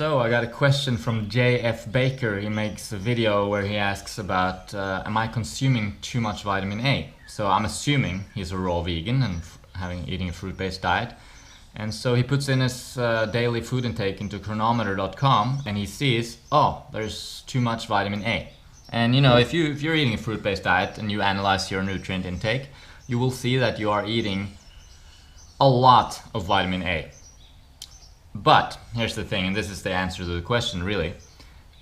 So I got a question from JF Baker. He makes a video where he asks about am I consuming too much vitamin A? So I'm assuming he's a raw vegan and eating a fruit-based diet. And so he puts in his daily food intake into Cronometer.com and he sees, oh, there's too much vitamin A. And you know, if you're eating a fruit-based diet and you analyze your nutrient intake, you will see that you are eating a lot of vitamin A. But here's the thing, and this is the answer to the question really.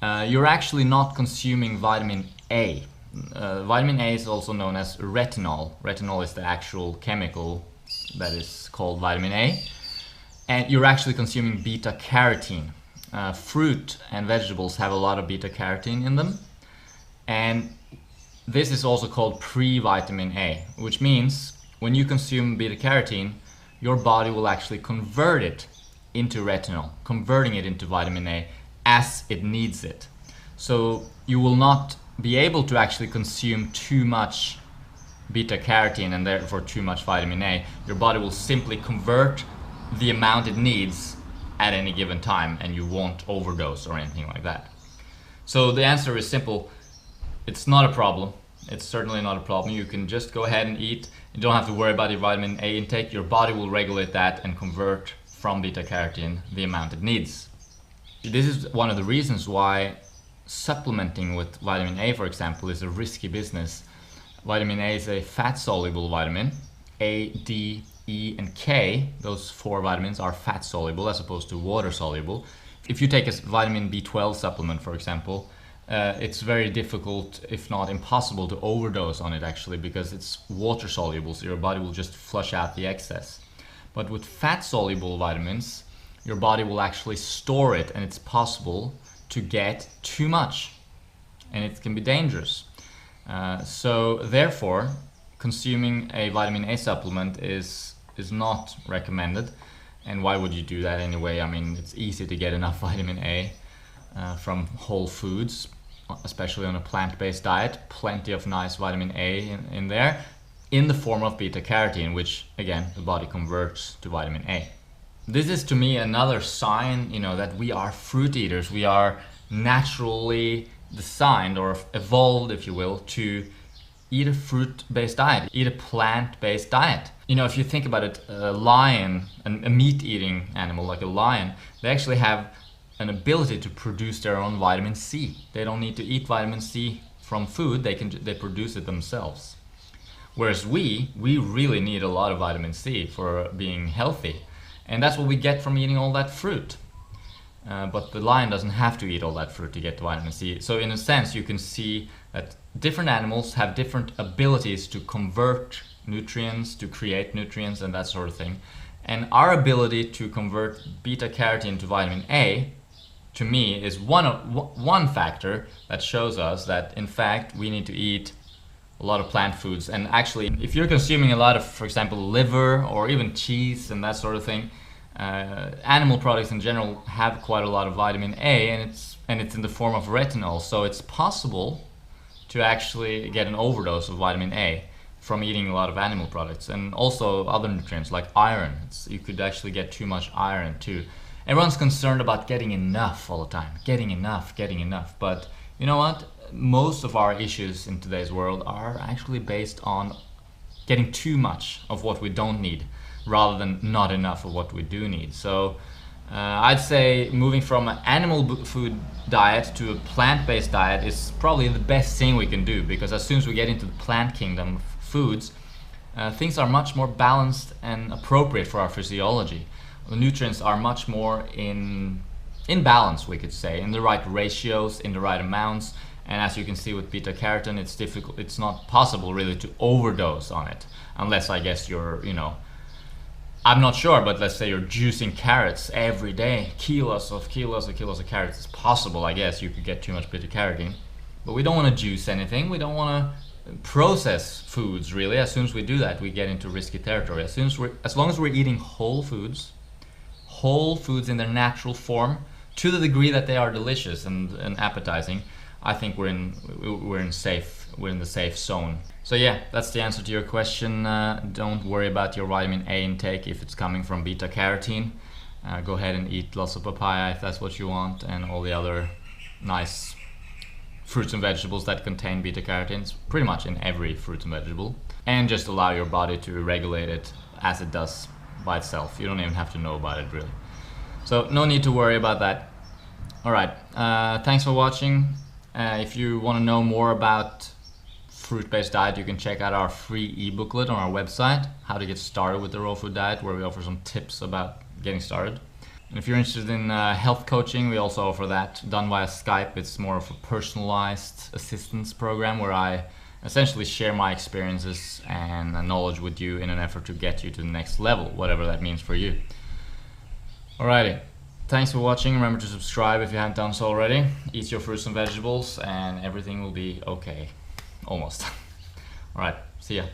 You're actually not consuming vitamin A. Vitamin A is also known as retinol. Retinol is the actual chemical that is called vitamin A. And you're actually consuming beta carotene. Fruit and vegetables have a lot of beta carotene in them. And this is also called pre-vitamin A, which means when you consume beta carotene, your body will actually convert it into retinol, converting it into vitamin A as it needs it. So you will not be able to actually consume too much beta carotene and therefore too much vitamin A. Your body will simply convert the amount it needs at any given time and you won't overdose or anything like that. So the answer is simple. It's not a problem. It's certainly not a problem. You can just go ahead and eat. You don't have to worry about your vitamin A intake. Your body will regulate that and convert from beta carotene the amount it needs. This is one of the reasons why supplementing with vitamin A, for example, is a risky business. Vitamin A is a fat-soluble vitamin. A, D, E, and K, those four vitamins, are fat-soluble as opposed to water-soluble. If you take a vitamin B12 supplement, for example, it's very difficult, if not impossible, to overdose on it actually, because it's water-soluble, so your body will just flush out the excess. But with fat-soluble vitamins, your body will actually store it, and it's possible to get too much, and it can be dangerous. So therefore, consuming a vitamin A supplement is not recommended. And why would you do that anyway? I mean, it's easy to get enough vitamin A from whole foods, especially on a plant-based diet. Plenty of nice vitamin A in there, in the form of beta carotene, which again the body converts to vitamin A. This is to me another sign, you know, that we are fruit eaters. We are naturally designed or evolved, if you will, to eat a fruit-based diet, eat a plant-based diet. You know, if you think about it, a lion, a meat-eating animal like a lion, they actually have an ability to produce their own vitamin C. They don't need to eat vitamin C from food, they produce it themselves. Whereas we really need a lot of vitamin C for being healthy. And that's what we get from eating all that fruit. But the lion doesn't have to eat all that fruit to get the vitamin C. So in a sense, you can see that different animals have different abilities to convert nutrients, to create nutrients and that sort of thing. And our ability to convert beta carotene to vitamin A, to me, is one factor that shows us that in fact we need to eat a lot of plant foods. And actually, if you're consuming a lot of, for example, liver or even cheese and that sort of thing, animal products in general have quite a lot of vitamin A, and it's in the form of retinol. So it's possible to actually get an overdose of vitamin A from eating a lot of animal products, and also other nutrients like iron. You could actually get too much iron too. Everyone's concerned about getting enough all the time, getting enough. But you know what? Most of our issues in today's world are actually based on getting too much of what we don't need rather than not enough of what we do need. So I'd say moving from an animal food diet to a plant-based diet is probably the best thing we can do, because as soon as we get into the plant kingdom of foods, things are much more balanced and appropriate for our physiology. The nutrients are much more in balance, we could say, in the right ratios, in the right amounts. And as you can see with beta carotene, it's not possible really to overdose on it, unless I guess you're, you know, I'm not sure, but let's say you're juicing carrots every day, kilos of carrots. It's possible, I guess, you could get too much beta carotene. But we don't want to juice anything. We don't want to process foods really. As soon as we do that, we get into risky territory. As long as we're eating whole foods in their natural form, to the degree that they are delicious and appetizing, I think we're in the safe zone. So yeah, that's the answer to your question. Don't worry about your vitamin A intake if it's coming from beta carotene. Go ahead and eat lots of papaya if that's what you want, and all the other nice fruits and vegetables that contain beta carotenes, pretty much in every fruit and vegetable, and just allow your body to regulate it as it does by itself. You don't even have to know about it really. So no need to worry about that. Alright, thanks for watching. If you want to know more about fruit-based diet, you can check out our free e-booklet on our website, How to Get Started with the Raw Food Diet, where we offer some tips about getting started. And if you're interested in health coaching, we also offer that, done via Skype. It's more of a personalized assistance program where I essentially share my experiences and knowledge with you in an effort to get you to the next level, whatever that means for you. Alrighty, thanks for watching. Remember to subscribe if you haven't done so already. Eat your fruits and vegetables and everything will be okay. Almost. Alright, see ya.